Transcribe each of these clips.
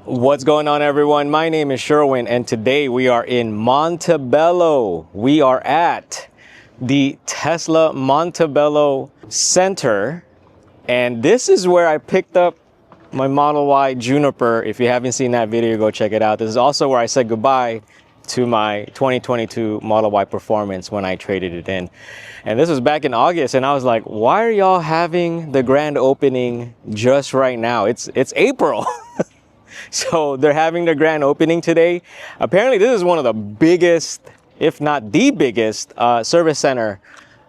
What's going on, everyone? My name is Sherwin, and today we are in Montebello. We are at the Tesla Montebello Center, and this is where I picked up my Model Y Juniper. If you haven't seen that video, go check it out. This is also where I said goodbye to my 2022 Model Y Performance when I traded it in. And this was back in August, and I was like, why are y'all having the grand opening just right now? It's April. So they're having their grand opening today. Apparently this is one of the biggest, if not the biggest, service center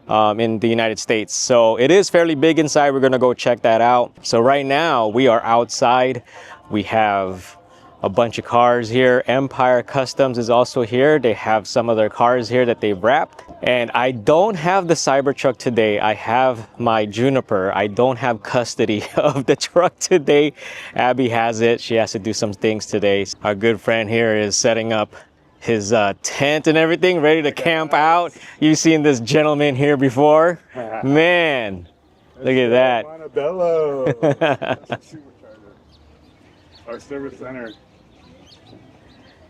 in the United States. So it is fairly big inside. We're gonna go check that out. So right now we are outside. We have a bunch of cars here. Empire Customs is also here. They have some of their cars here that they've wrapped. And I don't have the Cybertruck today. I have my Juniper. I don't have custody of the truck today. Abby has it. She has to do some things today. Our good friend here is setting up his tent and everything, ready to camp out. You've seen this gentleman here before. Man, look at that. Montebello. Our service center.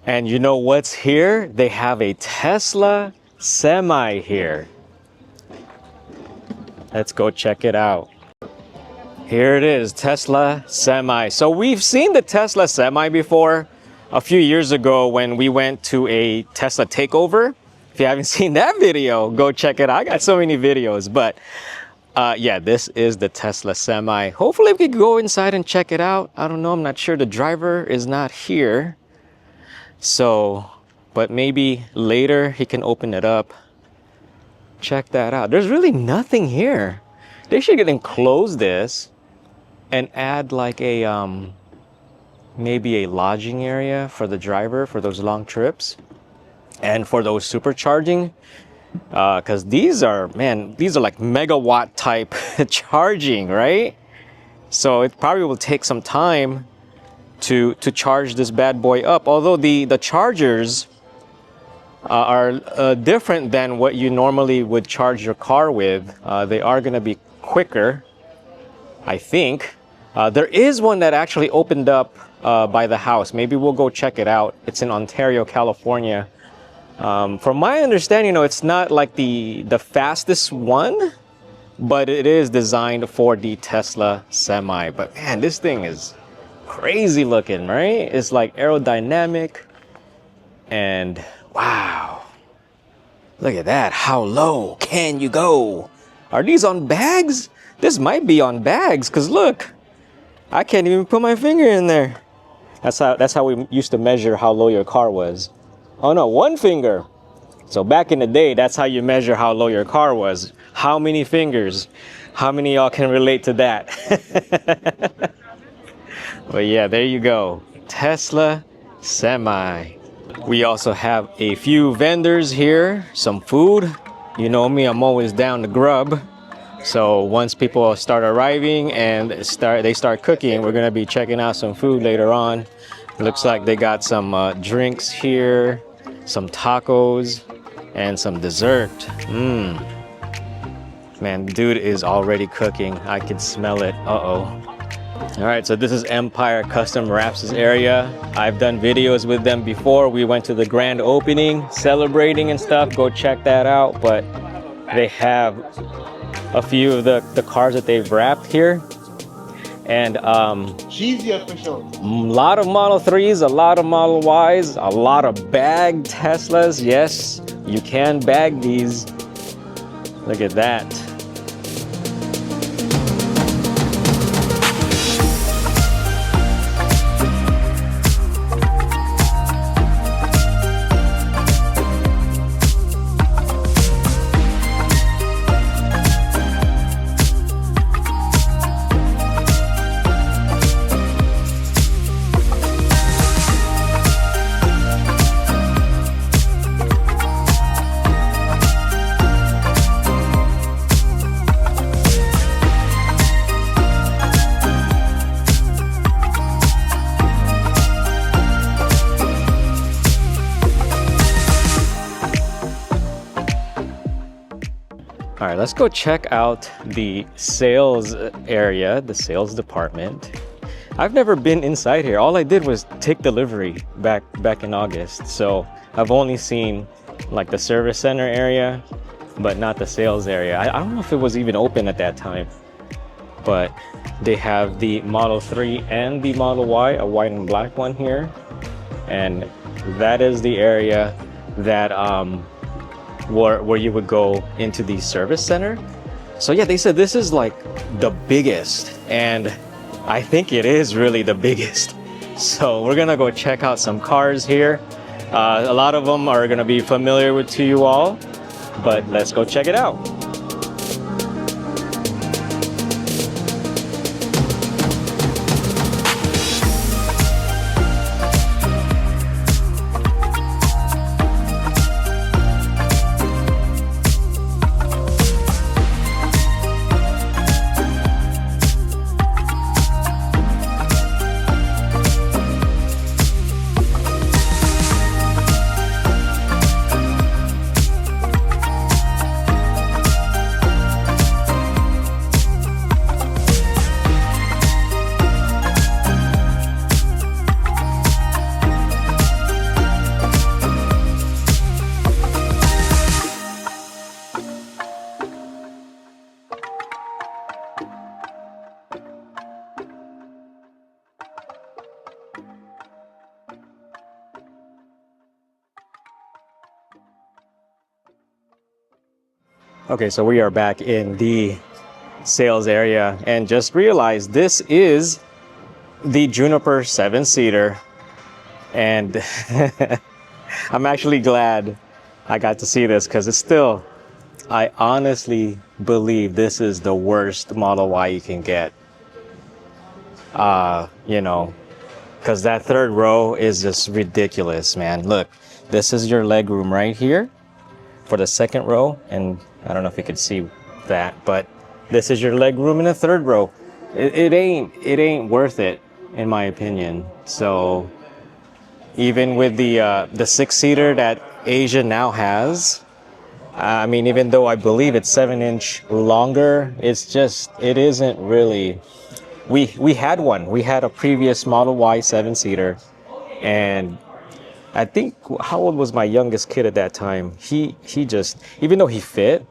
And you know what's here? They have a Tesla Semi here. Let's go check it out. Here it is, Tesla Semi. So we've seen the Tesla Semi before a few years ago when we went to a Tesla takeover. If you haven't seen that video, go check it out. I got so many videos, but yeah, this is the Tesla Semi. Hopefully we can go inside and check it out. I don't know, I'm not sure. The driver is not here. So, but maybe later he can open it up. Check that out. There's really nothing here. They should enclose this and add like a, maybe a lodging area for the driver for those long trips and for those supercharging. Because these are, man, these are like megawatt type charging, right? So it probably will take some time to charge this bad boy up. Although the chargers are different than what you normally would charge your car with. They are going to be quicker, I think. There is one that actually opened up by the house. Maybe we'll go check it out. It's in Ontario, California. From my understanding, you know, it's not like the fastest one, but it is designed for the Tesla Semi. But man, this thing is crazy looking, right? It's like aerodynamic, and wow, look at that. How low can you go? Are these on bags? This might be on bags, because look, I can't even put my finger in there. That's how we used to measure how low your car was. Oh no, one finger. So back in the day, that's how you measure how low your car was. How many fingers? How many of y'all can relate to that? But yeah, there you go. Tesla Semi. We also have a few vendors here, some food. You know me, I'm always down to grub. So once people start arriving and they start cooking, we're gonna be checking out some food later on. Looks like they got some drinks here, some tacos, and some dessert. Man, dude is already cooking. I can smell it. Uh-oh. All right, so this is Empire Custom Wraps' area. I've done videos with them before. We went to the grand opening, celebrating and stuff. Go check that out. But they have a few of the cars that they've wrapped here. And she's the official. A lot of Model 3s, a lot of Model Ys, a lot of bagged Teslas. Yes, you can bag these. Look at that. All right, let's go check out the sales area, the sales department. I've never been inside here. All I did was take delivery back in August. So I've only seen like the service center area, but not the sales area. I don't know if it was even open at that time. But they have the Model 3 and the Model Y, a white and black one here. And that is the area that where you would go into the service center. So yeah, they said this is like the biggest, and I think it is really the biggest. So we're gonna go check out some cars here. A lot of them are gonna be familiar to you all, but let's go check it out. Okay, so we are back in the sales area and just realized this is the Juniper 7-seater, and I'm actually glad I got to see this because it's still, I honestly believe this is the worst Model Y you can get. You know, because that third row is just ridiculous, man. Look, this is your leg room right here for the second row, and I don't know if you could see that, but this is your leg room in the third row. It ain't worth it, in my opinion. So even with the 6-seater that Asia now has, I mean, even though I believe it's 7-inch longer, it's just, it isn't really. We had one. We had a previous Model Y 7-seater, and I think, how old was my youngest kid at that time? He just, even though he fit,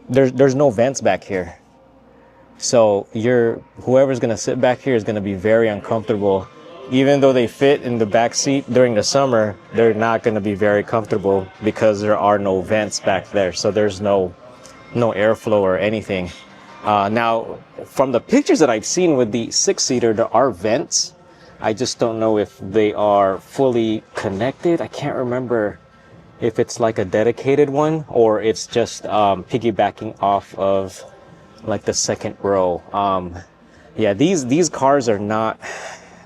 there's no vents back here. So whoever's gonna sit back here is gonna be very uncomfortable. Even though they fit in the back seat during the summer, they're not gonna be very comfortable because there are no vents back there. So there's no airflow or anything. Now, from the pictures that I've seen with the 6-seater, there are vents. I just don't know if they are fully connected. I can't remember if it's like a dedicated one or it's just piggybacking off of like the second row. Yeah, these cars are not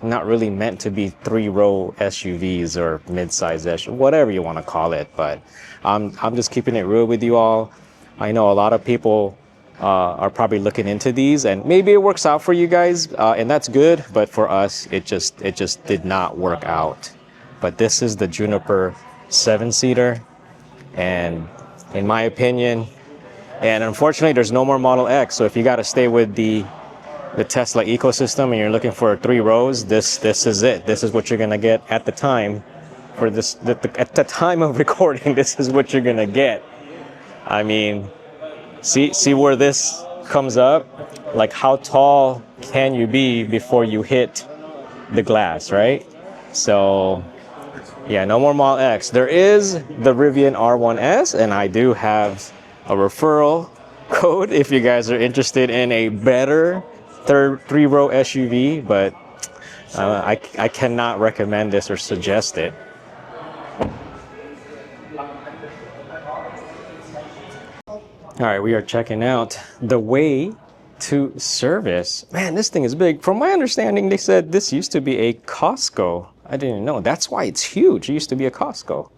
really meant to be 3-row SUVs or mid-size SUVs, whatever you want to call it. But I'm just keeping it real with you all. I know a lot of people are probably looking into these, and maybe it works out for you guys, and that's good. But for us, it just did not work out. But this is the Juniper 7-seater, and in my opinion, and unfortunately, there's no more Model X. So if you got to stay with the Tesla ecosystem and you're looking for 3 rows, this is it. This is what you're gonna get at the time. At the time of recording, this is what you're gonna get. I mean, see where this comes up? Like, how tall can you be before you hit the glass, right? So yeah, no more Model X. There is the Rivian R1S, and I do have a referral code if you guys are interested in a better 3-row SUV, but I cannot recommend this or suggest it. All right, we are checking out the way to service. Man, this thing is big. From my understanding, they said this used to be a Costco. I didn't know. That's why it's huge. It used to be a Costco.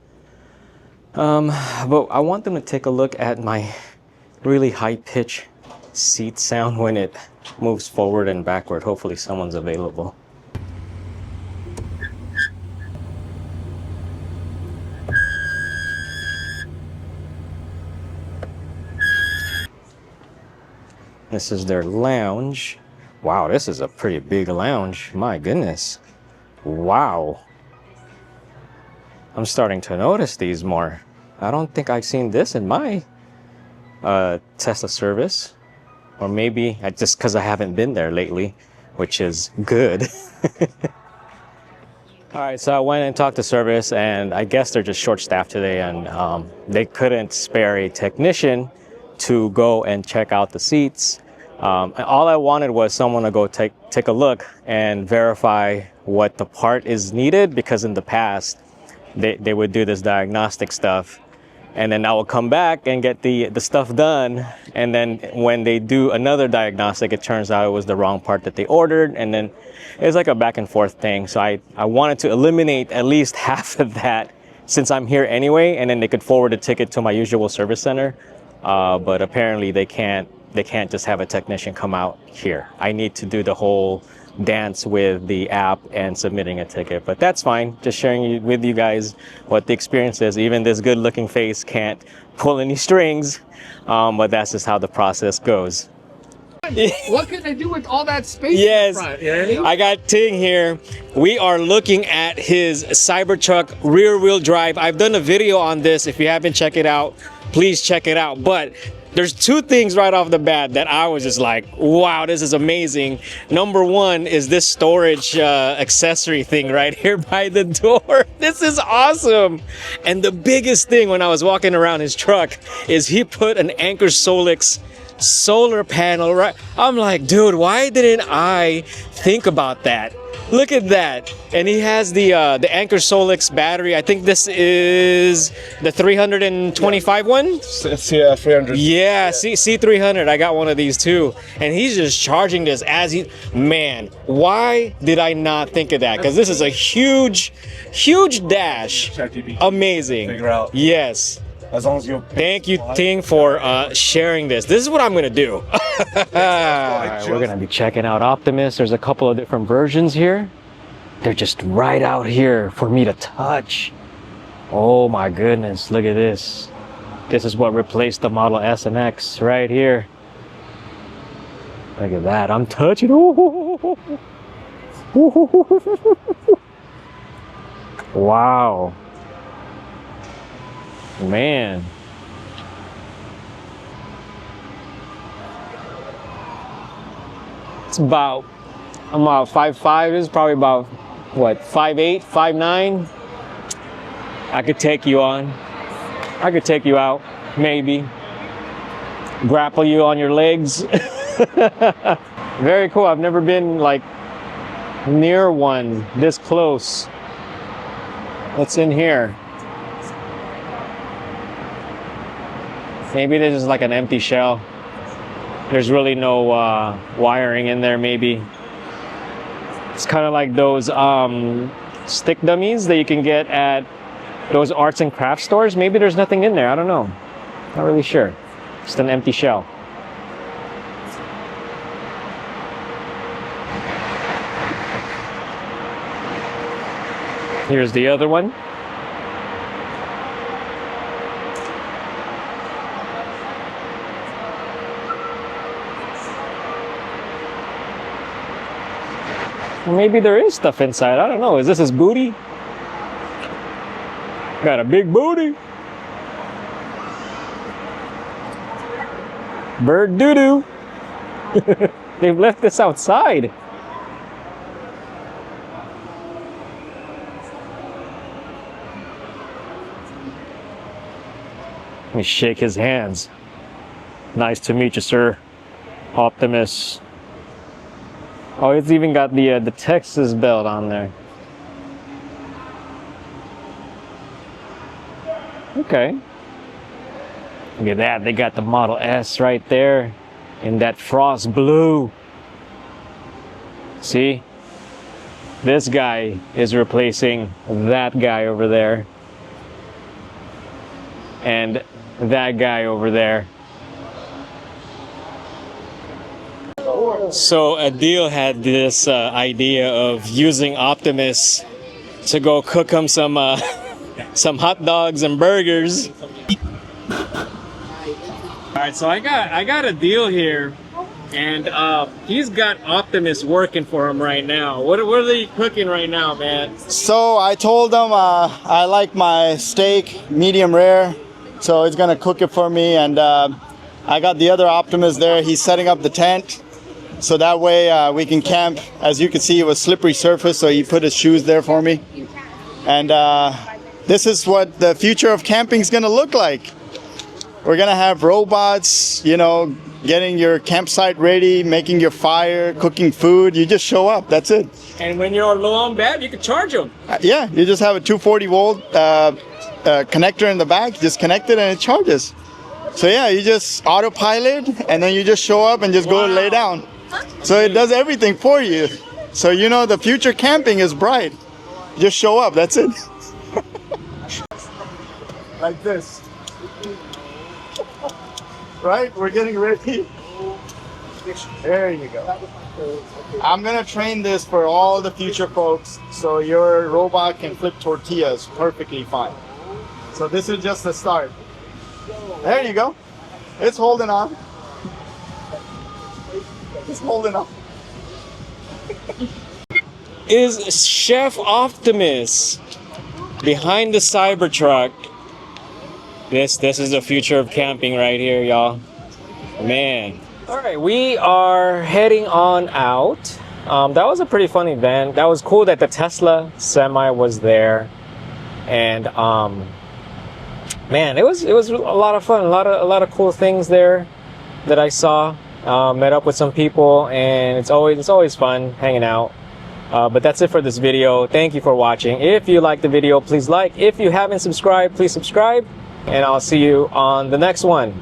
But I want them to take a look at my really high-pitched seat sound when it moves forward and backward. Hopefully someone's available. This is their lounge. Wow, this is a pretty big lounge. My goodness. Wow. I'm starting to notice these more. I don't think I've seen this in my Tesla service. Or maybe just because I haven't been there lately, which is good. All right, so I went and talked to service, and I guess they're just short-staffed today, and they couldn't spare a technician to go and check out the seats. And all I wanted was someone to go take a look and verify what the part is needed, because in the past, they would do this diagnostic stuff, and then I will come back and get the stuff done. And then when they do another diagnostic, it turns out it was the wrong part that they ordered. And then it's like a back and forth thing. So I wanted to eliminate at least half of that since I'm here anyway. And then they could forward a ticket to my usual service center. But apparently they can't just have a technician come out here. I need to do the whole dance with the app and submitting a ticket, but that's fine. Just sharing with you guys what the experience is. Even this good looking face can't pull any strings, but that's just how the process goes. What can I do with all that space? Yes, in front, you know? I got Ting here. We are looking at his Cybertruck rear wheel drive. I've done a video on this. If you haven't checked it out, please check it out. But there's two things right off the bat that I was just like, wow, this is amazing. Number one is this storage accessory thing right here by the door. This is awesome. And the biggest thing when I was walking around his truck is he put an Anker Solix solar panel right. I'm like, dude, why didn't I think about that? Look at that. And he has the Anker Solix battery. I think this is the 325 one. It's 300. Yeah, C300. I got one of these too. And he's just charging this as he, man, why did I not think of that? Because this is a huge dash. Amazing. Figure out. Yes. As long as you. Thank you, Ting, for sharing this. This is what I'm gonna do. Alright, we're gonna be checking out Optimus. There's a couple of different versions here. They're just right out here for me to touch. Oh my goodness, look at this. This is what replaced the Model S and X right here. Look at that, I'm touching. Wow. Man. It's about, I'm about 5'5", is probably about, what, 5'8", 5'9"? I could take you on. I could take you out, maybe. Grapple you on your legs. Very cool. I've never been like near one this close. What's in here? Maybe this is like an empty shell. There's really no wiring in there, maybe. It's kind of like those stick dummies that you can get at those arts and crafts stores. Maybe there's nothing in there, I don't know. Not really sure. Just an empty shell. Here's the other one. Maybe there is stuff inside. I don't know. Is this his booty? Got a big booty. Bird doo-doo. They've left this outside. Let me shake his hands. Nice to meet you, sir. Optimus. Oh, it's even got the Texas belt on there. Okay. Look at that. They got the Model S right there in that frost blue. See? This guy is replacing that guy over there. And that guy over there. So Adeel had this idea of using Optimus to go cook him some hot dogs and burgers. All right, so I got a deal here And he's got Optimus working for him right now. What are they cooking right now, man? So I told him I like my steak medium rare, so he's gonna cook it for me. And I got the other Optimus there. He's setting up the tent, so that way we can camp. As you can see, it was slippery surface, so he put his shoes there for me. And this is what the future of camping is gonna look like. We're gonna have robots, you know, getting your campsite ready, making your fire, cooking food. You just show up, that's it. And when you're low on battery, you can charge them. Yeah, you just have a 240 volt connector in the back, just connect it and it charges. So yeah, you just autopilot and then you just show up and just go lay down. So it does everything for you. So you know the future camping is bright. Just show up, that's it. Like this. Right? We're getting ready. There you go. I'm gonna train this for all the future folks, so your robot can flip tortillas perfectly fine. So this is just the start. There you go. It's holding on. It's holding on. Is Chef Optimus behind the Cybertruck? This is the future of camping right here, y'all. Man. All right, we are heading on out. That was a pretty fun event. That was cool that the Tesla semi was there, and man, it was a lot of fun. A lot of cool things there that I saw. Met up with some people, and it's always fun hanging out. But that's it for this video. Thank you for watching. If you liked the video, please like. If you haven't subscribed, please subscribe. And I'll see you on the next one.